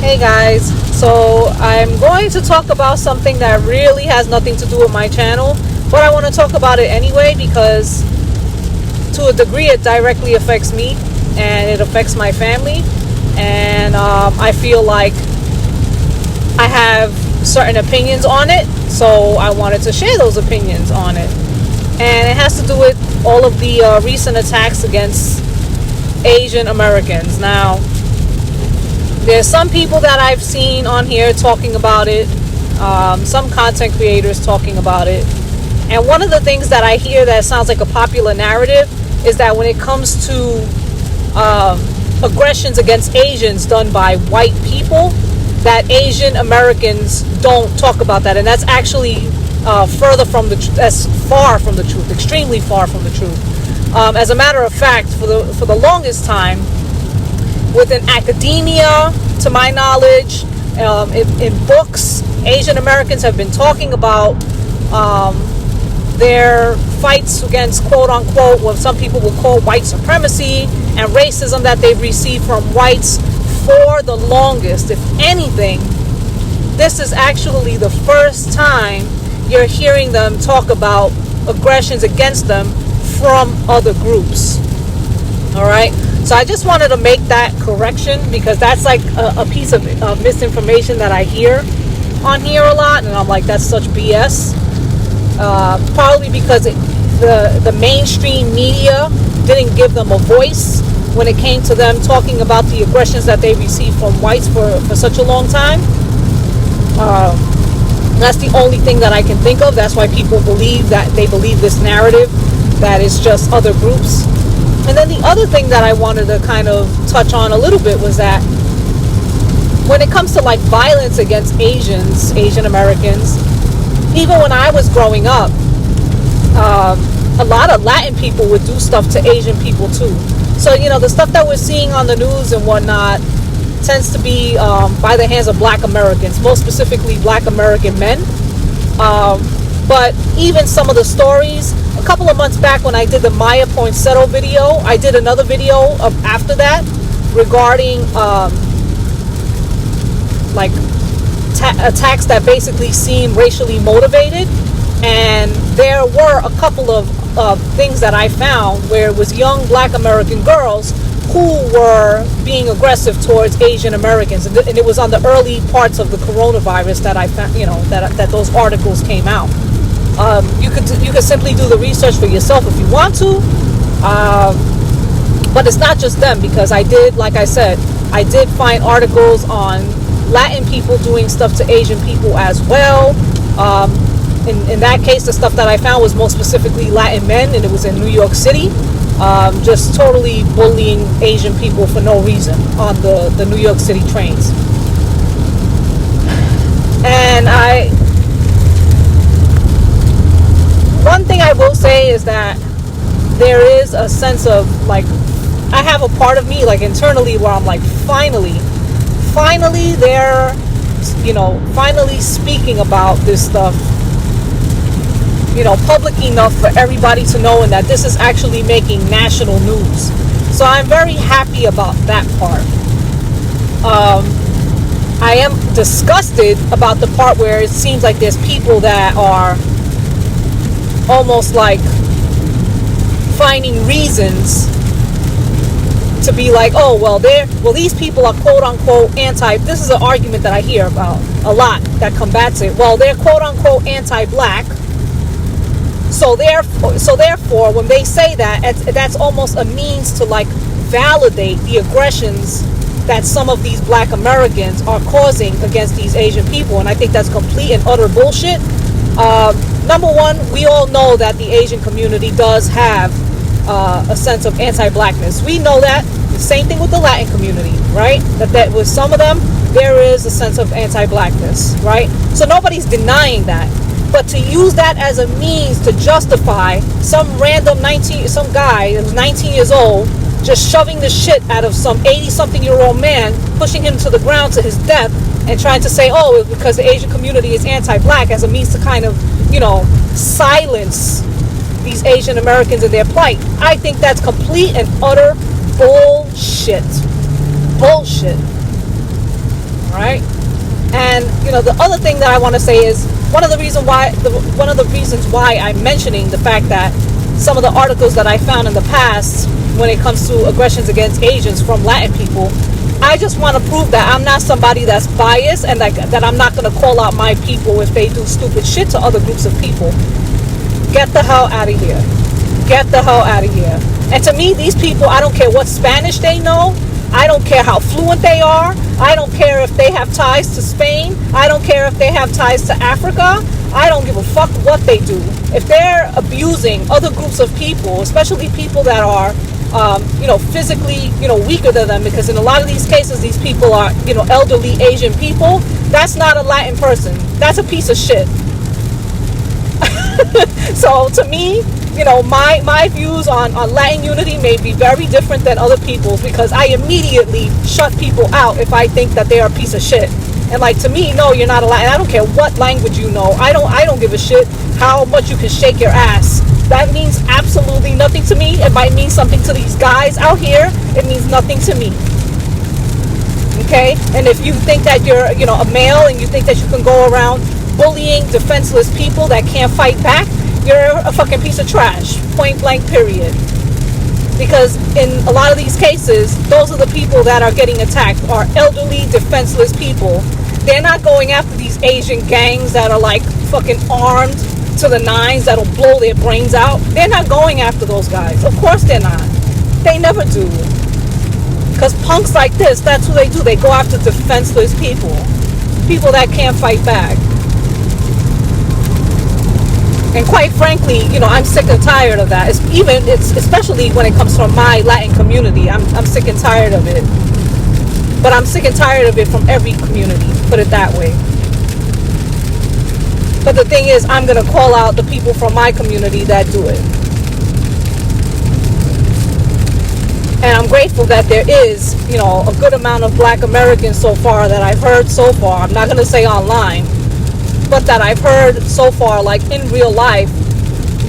Hey guys, so I'm going to talk about something that really has nothing to do with my channel, but I want to talk about it anyway because to a degree it directly affects me and it affects my family, and I feel like I have certain opinions on it, so I wanted to share those opinions on it. And it has to do with all of the recent attacks against Asian Americans. Now, there's some people that I've seen on here talking about it, some content creators talking about it. And one of the things that I hear that sounds like a popular narrative is that when it comes to aggressions against Asians done by white people, that Asian Americans don't talk about that. And that's actually that's far from the truth, extremely far from the truth. As a matter of fact, for the longest time, within academia, to my knowledge, in books, Asian Americans have been talking about their fights against quote-unquote what some people will call white supremacy and racism that they've received from whites for the longest. If anything, this is actually the first time you're hearing them talk about aggressions against them from other groups. All right? So I just wanted to make that correction because that's like a piece of misinformation that I hear on here a lot, and I'm like, that's such BS. Probably because the mainstream media didn't give them a voice when it came to them talking about the aggressions that they received from whites for such a long time. That's the only thing that I can think of. That's why people believe this narrative that it's just other groups. And then the other thing that I wanted to kind of touch on a little bit was that when it comes to like violence against Asian Americans, even when I was growing up, a lot of Latin people would do stuff to Asian people too. So, the stuff that we're seeing on the news and whatnot tends to be by the hands of Black Americans, most specifically Black American men. But even some of the stories, a couple of months back when I did the Maya Poinsettia video, I did another video after that regarding attacks that basically seem racially motivated. And there were a couple of things that I found where it was young Black American girls who were being aggressive towards Asian Americans, and it was on the early parts of the coronavirus that I found, that those articles came out. You could simply do the research for yourself if you want to, but it's not just them, because I did find articles on Latin people doing stuff to Asian people as well. In that case, the stuff that I found was most specifically Latin men, and it was in New York City, just totally bullying Asian people for no reason on the New York City trains. And one thing I will say is that there is a sense of I have a part of me internally where I'm like, finally they're finally speaking about this stuff public enough for everybody to know, and that this is actually making national news. So I'm very happy about that part. I am disgusted about the part where it seems like there's people that are almost like finding reasons to be like, oh, well, these people are quote unquote this is an argument that I hear about a lot that combats it. Well, they're quote unquote anti-black. So therefore, when they say that, that's almost a means to validate the aggressions that some of these Black Americans are causing against these Asian people. And I think that's complete and utter bullshit. Number one, we all know that the Asian community does have a sense of anti-blackness. We know that. The same thing with the Latin community, right? That with some of them, there is a sense of anti-blackness, right? So nobody's denying that. But to use that as a means to justify some random some guy that was 19 years old just shoving the shit out of some 80-something-year-old man, pushing him to the ground to his death, and trying to say, oh, it's because the Asian community is anti-black, as a means to kind of, silence these Asian Americans in their plight. I think that's complete and utter bullshit. Bullshit. All And the other thing that I want to say is one of the reasons why I'm mentioning the fact that some of the articles that I found in the past when it comes to aggressions against Asians from Latin people, I just want to prove that I'm not somebody that's biased, and that I'm not going to call out my people if they do stupid shit to other groups of people. Get the hell out of here. Get the hell out of here. And to me, these people, I don't care what Spanish they know. I don't care how fluent they are. I don't care if they have ties to Spain. I don't care if they have ties to Africa. I don't give a fuck what they do. If they're abusing other groups of people, especially people that are, physically, weaker than them, because in a lot of these cases, these people are, elderly Asian people. That's not a Latin person. That's a piece of shit. So to me, my views on Latin unity may be very different than other people's, because I immediately shut people out if I think that they are a piece of shit. And to me, no, you're not a Latin. I don't care what language you know. I don't give a shit how much you can shake your ass. That means absolutely nothing to me. It might mean something to these guys out here. It means nothing to me. Okay? And if you think that you're, a male, and you think that you can go around bullying defenseless people that can't fight back, you're a fucking piece of trash. Point blank, period. Because in a lot of these cases, those are the people that are getting attacked, are elderly, defenseless people. They're not going after these Asian gangs that are fucking armed to the nines that'll blow their brains out. They're not going after those guys. Of course they're not. They never do. Because punks like this, that's who they do. They go after defenseless people. People that can't fight back. And quite frankly, I'm sick and tired of that. Especially when it comes from my Latin community. I'm sick and tired of it. But I'm sick and tired of it from every community. Put it that way. But the thing is, I'm going to call out the people from my community that do it. And I'm grateful that there is, a good amount of Black Americans so far that I've heard so far. I'm not going to say online, but that I've heard so far, in real life,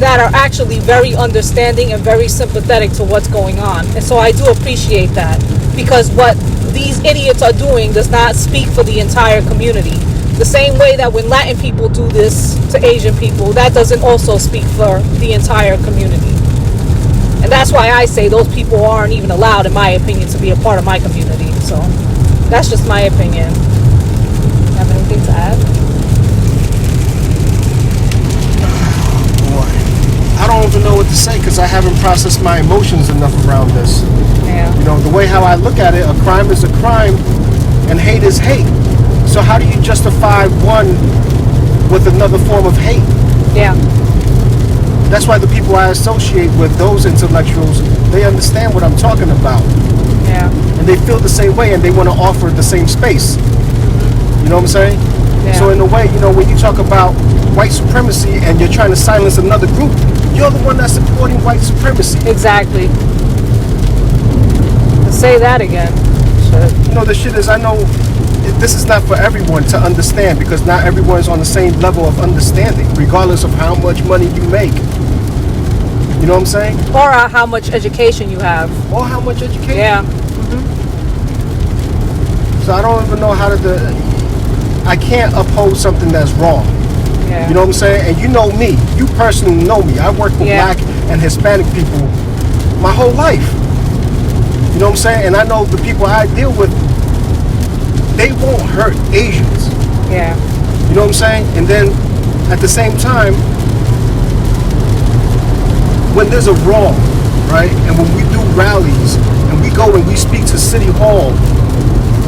that are actually very understanding and very sympathetic to what's going on. And so I do appreciate that, because what these idiots are doing does not speak for the entire community. The same way that when Latin people do this to Asian people, that doesn't also speak for the entire community. And that's why I say those people aren't even allowed, in my opinion, to be a part of my community. So that's just my opinion. Have anything to add? I don't even know what to say, because I haven't processed my emotions enough around this. Yeah. The way how I look at it, a crime is a crime and hate is hate. So how do you justify one with another form of hate? Yeah. That's why the people I associate with, those intellectuals, they understand what I'm talking about. Yeah. And they feel the same way, and they want to offer the same space. You know what I'm saying? Yeah. So in a way, when you talk about white supremacy and you're trying to silence another group, you're the one that's supporting white supremacy. Exactly. Let's say that again. Shit. The shit is, I know this is not for everyone to understand, because not everyone's on the same level of understanding, regardless of how much money you make. You know what I'm saying? Or how much education you have. Or how much education. Yeah. Mm-hmm. So I don't even know how to I can't oppose something that's wrong. Yeah. You know what I'm saying? And you know me. You personally know me. I work with Black and Hispanic people my whole life. You know what I'm saying? And I know the people I deal with, they won't hurt Asians. Yeah. You know what I'm saying? And then at the same time, when there's a wrong, right? And when we do rallies and we go and we speak to City Hall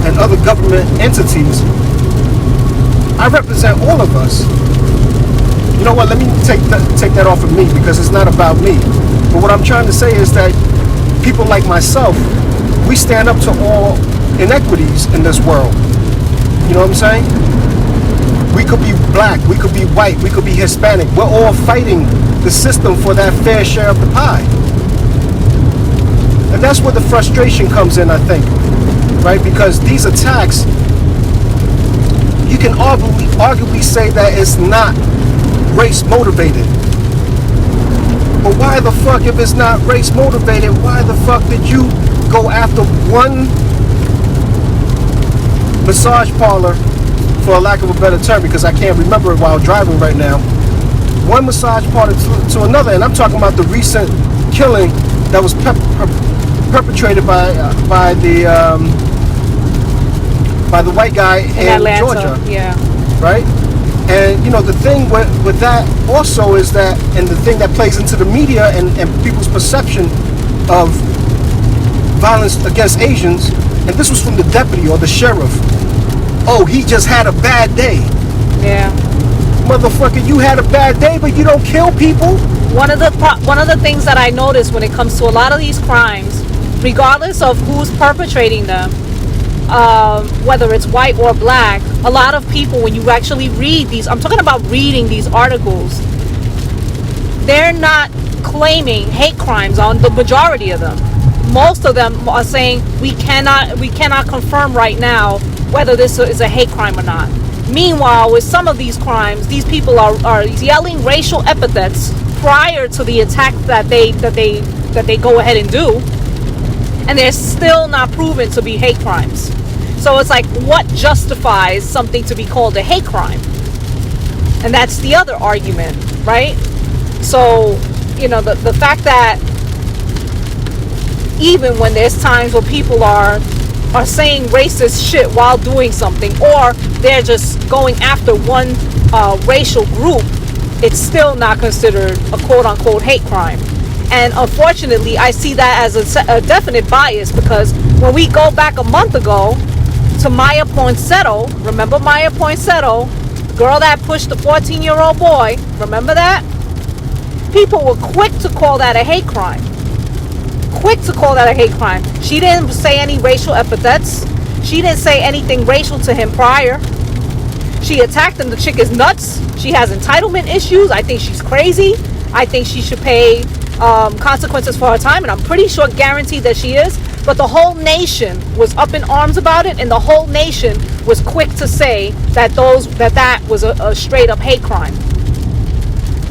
and other government entities, I represent all of us. You know what? Let me take that off of me, because it's not about me. But what I'm trying to say is that people like myself, we stand up to all inequities in this world. You know what I'm saying? We could be Black, we could be white, we could be Hispanic. We're all fighting the system for that fair share of the pie. And that's where the frustration comes in, I think. Right? Because these attacks, you can arguably say that it's not race motivated. But why the fuck, if it's not race motivated, why the fuck did you go after one massage parlor for a lack of a better term, because I can't remember it while driving right now, one massage parlor to another, and I'm talking about the recent killing that was perpetrated by the white guy in Atlanta, Georgia. yeah. Right? And you know, the thing with that also is that, and the thing that plays into the media and people's perception of violence against Asians, and this was from the deputy or the sheriff. Oh, he just had a bad day. Yeah. Motherfucker, you had a bad day, but you don't kill people. One of the things that I notice when it comes to a lot of these crimes, regardless of who's perpetrating them, whether it's white or black, a lot of people, when you actually read these, I'm talking about reading these articles, they're not claiming hate crimes on the majority of them. Most of them are saying we cannot confirm right now whether this is a hate crime or not. Meanwhile, with some of these crimes, these people are yelling racial epithets prior to the attack that they go ahead and do, and they're still not proven to be hate crimes. So it's like, what justifies something to be called a hate crime? And that's the other argument, right? So, you know, the fact that even when there's times where people are saying racist shit while doing something, or they're just going after one racial group, it's still not considered a quote-unquote hate crime. And unfortunately, I see that as a definite bias, because when we go back a month ago to Maya Poinsetto, remember Maya Poinsetto, the girl that pushed the 14-year-old boy, remember that? People were quick to call that a hate crime. Quick to call that a hate crime. She didn't say any racial epithets. She didn't say anything racial to him prior. She attacked him. The chick is nuts. She has entitlement issues. I think she's crazy. I think she should pay consequences for her time, and I'm pretty sure, guaranteed that she is. But the whole nation was up in arms about it, and the whole nation was quick to say that that was a straight up hate crime.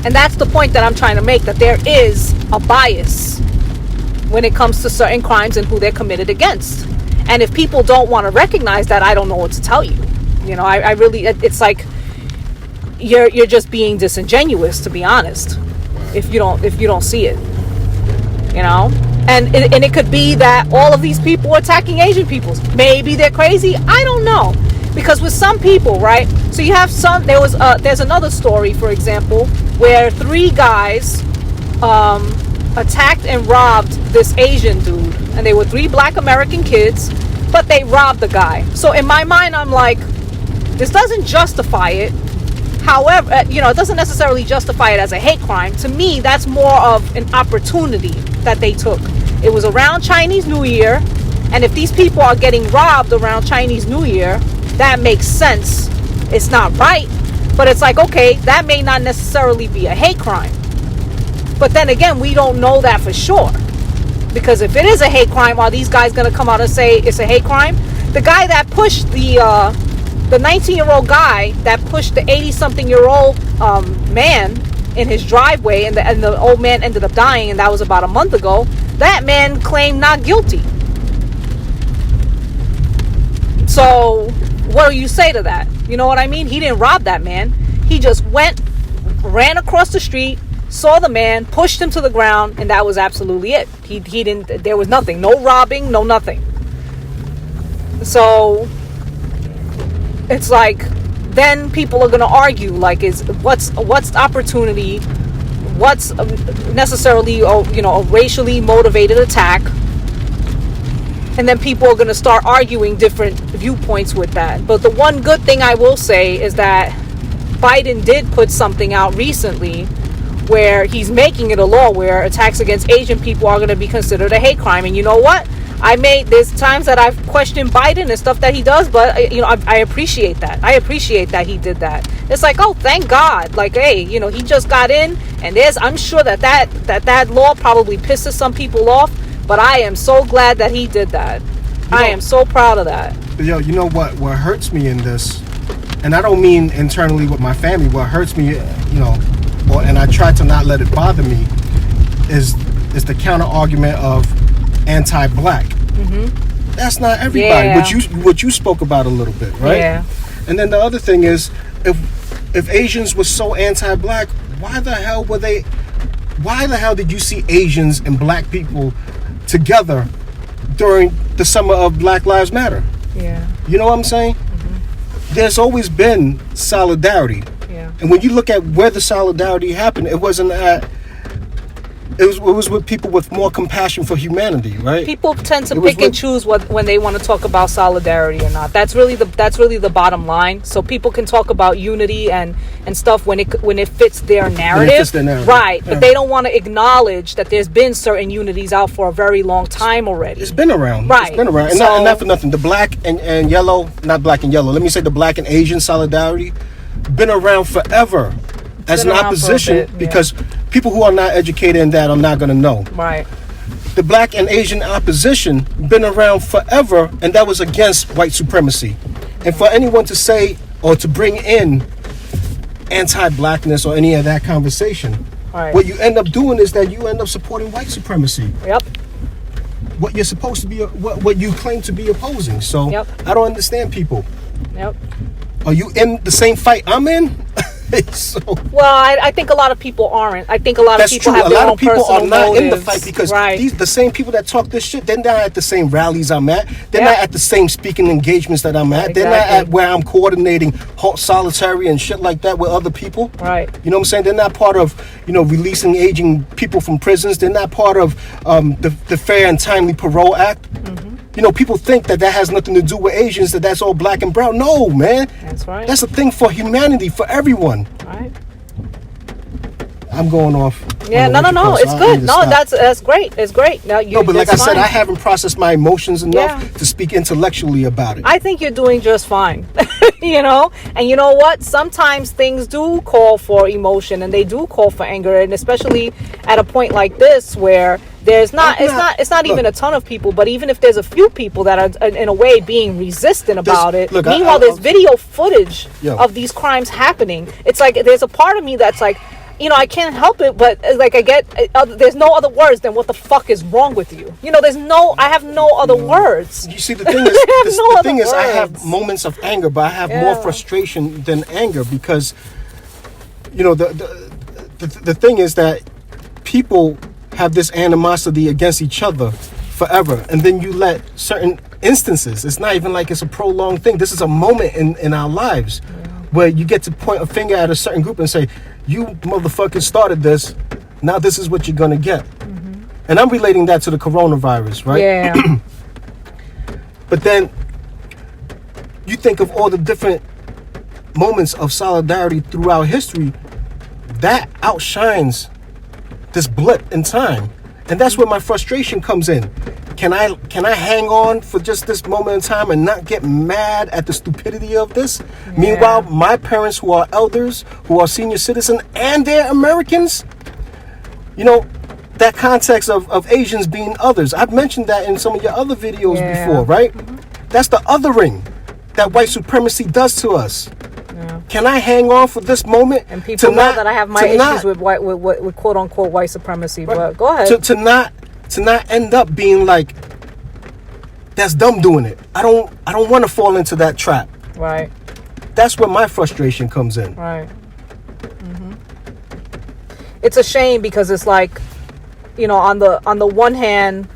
And that's the point that I'm trying to make, that there is a bias when it comes to certain crimes and who they're committed against. And if people don't want to recognize that, I don't know what to tell you. You know, I really, it's like you're just being disingenuous, to be honest, if you don't see it. You know, and it could be that all of these people are attacking Asian peoples. Maybe they're crazy. I don't know, because with some people, right? So you have some. There's another story, for example, where 3 guys attacked and robbed this Asian dude, and they were 3 black American kids, but they robbed the guy. So in my mind, I'm like, this doesn't justify it. However, you know, it doesn't necessarily justify it as a hate crime. To me, that's more of an opportunity that they took. It was around Chinese New Year, and if these people are getting robbed around Chinese New Year, that makes sense. It's not right, but it's like, okay, that may not necessarily be a hate crime. But then again, we don't know that for sure, because if it is a hate crime, are these guys going to come out and say it's a hate crime? The guy that pushed the 19-year-old guy that pushed the 80-something-year-old man in his driveway, and the old man ended up dying, and that was about a month ago. That man claimed not guilty. So what do you say to that? You know what I mean? He didn't rob that man. He just ran across the street, saw the man, pushed him to the ground, and that was absolutely it. He didn't. There was nothing. No robbing. No nothing. So it's like, then people are going to argue, like, what's opportunity, what's necessarily a racially motivated attack, and then people are going to start arguing different viewpoints with that. But the one good thing I will say is that Biden did put something out recently where he's making it a law where attacks against Asian people are going to be considered a hate crime. And you know what? There's times that I've questioned Biden and stuff that he does, but you know, I appreciate that. I appreciate that he did that. It's like, oh, thank God. Like, hey, you know, he just got in, and I'm sure that law probably pisses some people off, but I am so glad that he did that. I am so proud of that. Yo, you know what hurts me in this, and I don't mean internally with my family, what hurts me, you know, and I try to not let it bother me, is the counter argument of anti-black. That's not everybody. Yeah. What you spoke about a little bit, right? Yeah. And then the other thing is, if Asians were so anti-black, why the hell did you see Asians and black people together during the summer of Black Lives Matter? Yeah. You know what I'm saying? Mm-hmm. There's always been solidarity. Yeah. And when you look at where the solidarity happened, it wasn't at... It was with people with more compassion for humanity, right? People tend to pick and choose when they want to talk about solidarity or not. That's really the bottom line. So people can talk about unity and stuff when it fits their narrative, right? Yeah. But they don't want to acknowledge that there's been certain unities out for a very long time already. It's been around, right? It's been around, and not for nothing. The black and yellow, not black and yellow. Let me say the black and Asian solidarity been around forever. As an opposition, because people who are not educated in that are not going to know. Right. The black and Asian opposition been around forever, and that was against white supremacy. And for anyone to say or to bring in anti-blackness or any of that conversation, right, what you end up doing is that you end up supporting white supremacy. Yep. What you're supposed to be, what you claim to be opposing. So yep. I don't understand people. Yep. Are you in the same fight I'm in? So, well, I think a lot of people aren't. I think a lot of people have their own personal motives. A lot of people are not in the fight because the same people that talk this shit, they're not at the same rallies I'm at. They're not at the same speaking engagements that I'm at. Exactly. They're not at where I'm coordinating solitary and shit like that with other people. Right. You know what I'm saying? They're not part of, releasing aging people from prisons. They're not part of the Fair and Timely Parole Act. Mm-hmm. People think that has nothing to do with Asians, that's all black and brown. No, man. That's right. That's a thing for humanity, for everyone. Right. I'm going off. Yeah, no. It's good. No, that's great. It's great. No, but like I said, I haven't processed my emotions enough to speak intellectually about it. I think you're doing just fine. And you know what? Sometimes things do call for emotion and they do call for anger, and especially at a point like this where there's it's not even a ton of people, but even if there's a few people that are in a way being resistant about it. Look, meanwhile, there's video footage of these crimes happening. It's like there's a part of me that's like, I can't help it, but like I get, there's no other words than what the fuck is wrong with you. I have no other words. You see, the thing is, I have moments of anger, but I have more frustration than anger because, the thing is that people have this animosity against each other forever, and then you let certain instances, it's not even like it's a prolonged thing. This is a moment in our lives where you get to point a finger at a certain group and say, you motherfuckers started this, now this is what you're gonna get. Mm-hmm. And I'm relating that to the coronavirus, right? Yeah. But then you think of all the different moments of solidarity throughout history that outshines this blip in time. And that's where my frustration comes in. Can I hang on for just this moment in time and not get mad at the stupidity of this? Yeah. Meanwhile, my parents, who are elders, who are senior citizens, and they're Americans, that context of Asians being others. I've mentioned that in some of your other videos before, right? Mm-hmm. That's the othering that white supremacy does to us. Yeah. Can I hang on for this moment? And people know that I have my issues with quote unquote white supremacy. Right. But go ahead. To not end up being like, that's dumb doing it. I don't want to fall into that trap. Right. That's where my frustration comes in. Right. Mm-hmm. It's a shame because it's like, on the one hand,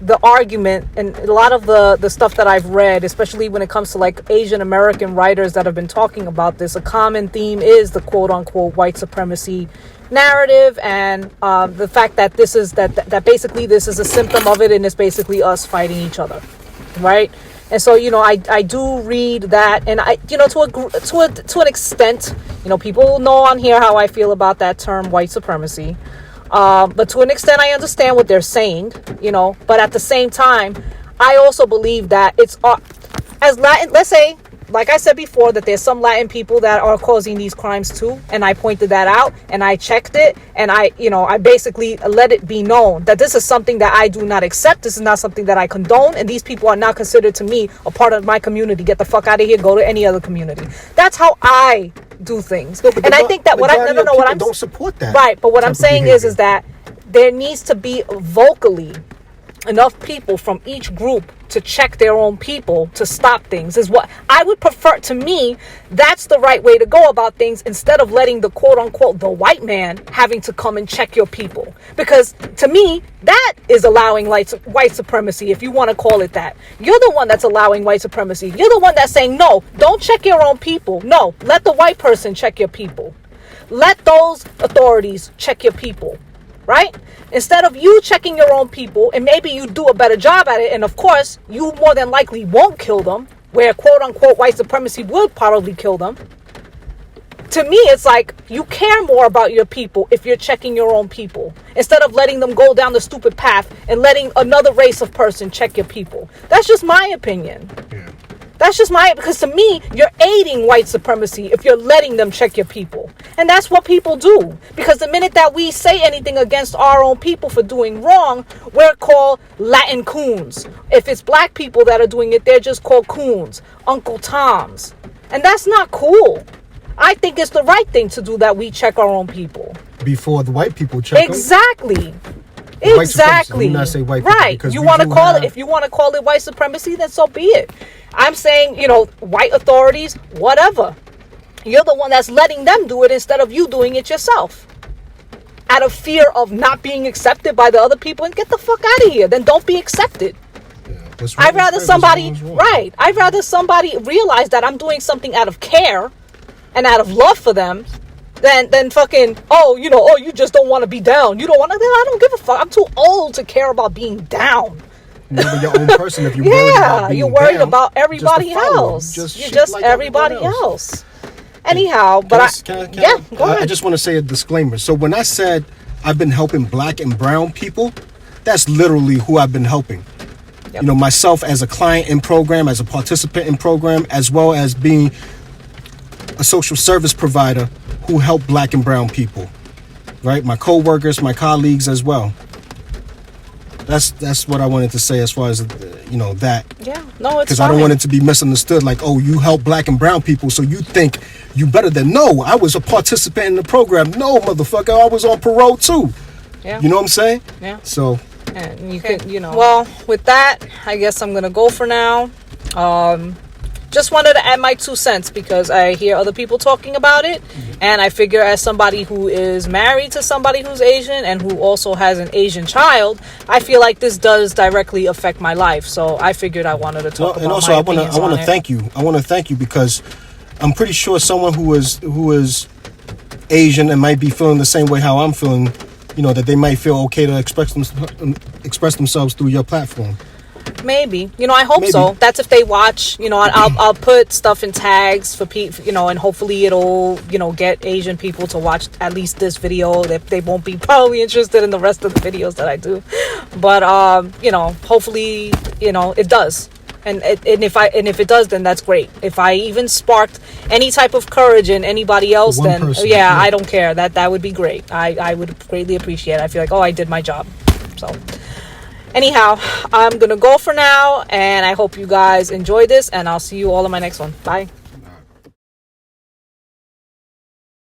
the argument and a lot of the stuff that I've read, especially when it comes to like Asian American writers that have been talking about this, a common theme is the quote unquote white supremacy narrative, and the fact that this is that basically this is a symptom of it, and it's basically us fighting each other, right? And so I do read that, and I to an extent, people know on here how I feel about that term white supremacy. But to an extent, I understand what they're saying, but at the same time, I also believe that it's as Latin, let's say, like I said before, that there's some Latin people that are causing these crimes too. And I pointed that out and I checked it. And I basically let it be known that this is something that I do not accept. This is not something that I condone. And these people are not considered to me a part of my community. Get the fuck out of here. Go to any other community. That's how I do things. No, and I think that what I'm don't support that. Right. But what I'm saying is that there needs to be vocally enough people from each group to check their own people to stop things is what I would prefer. To me, that's the right way to go about things, instead of letting the quote unquote the white man having to come and check your people. Because to me, that is allowing white supremacy, if you want to call it that. You're the one that's allowing white supremacy. You're the one that's saying, no, don't check your own people. No, let the white person check your people. Let those authorities check your people. Right? Instead of you checking your own people, and maybe you do a better job at it, and of course, you more than likely won't kill them, where quote unquote white supremacy would probably kill them. To me, it's like you care more about your people if you're checking your own people, instead of letting them go down the stupid path and letting another race of person check your people. That's just my opinion. Yeah. That's just because to me, you're aiding white supremacy if you're letting them check your people. And that's what people do. Because the minute that we say anything against our own people for doing wrong, we're called Latin coons. If it's black people that are doing it, they're just called coons, Uncle Toms. And that's not cool. I think it's the right thing to do, that we check our own people. Before the white people check exactly. them? Exactly. Do not say white people, right. You want to call it, if you want to call it white supremacy, then so be it. I'm saying, white authorities, whatever. You're the one that's letting them do it instead of you doing it yourself. Out of fear of not being accepted by the other people, and get the fuck out of here. Then don't be accepted. Yeah, I'd rather somebody realize that I'm doing something out of care and out of love for them, than fucking, you just don't want to be down. You don't want to. I don't give a fuck. I'm too old to care about being down. You're your own person. If you're worried about being you're worried down, about everybody else. You're just like everybody else. Anyhow, go ahead. I just want to say a disclaimer. So when I said I've been helping black and brown people, that's literally who I've been helping. Yep. Myself as a client in program, as a participant in program, as well as being a social service provider who help black and brown people, right? My co-workers, my colleagues as well. That's what I wanted to say as far as, that. Yeah, no, it's because I don't want it to be misunderstood like, oh, you help black and brown people, so you think you better than. No, I was a participant in the program. No, motherfucker, I was on parole too. Yeah. You know what I'm saying? Yeah. So. And you could, Well, with that, I guess I'm going to go for now. Just wanted to add my 2 cents because I hear other people talking about it. And I figure as somebody who is married to somebody who's Asian and who also has an Asian child, I feel like this does directly affect my life. So I figured I wanted to talk about and also, I want to thank you. I want to thank you because I'm pretty sure someone who is Asian and might be feeling the same way how I'm feeling, that they might feel okay to express themselves through your platform. Maybe. I hope so. That's if they watch. I'll put stuff in tags for people, and hopefully it'll, get Asian people to watch at least this video. They won't be probably interested in the rest of the videos that I do. But, hopefully, it does. And if it does, then that's great. If I even sparked any type of courage in anybody else, then person, I don't care. That would be great. I would greatly appreciate it. I feel like, I did my job. So anyhow, I'm gonna go for now, and I hope you guys enjoy this, and I'll see you all in my next one. Bye.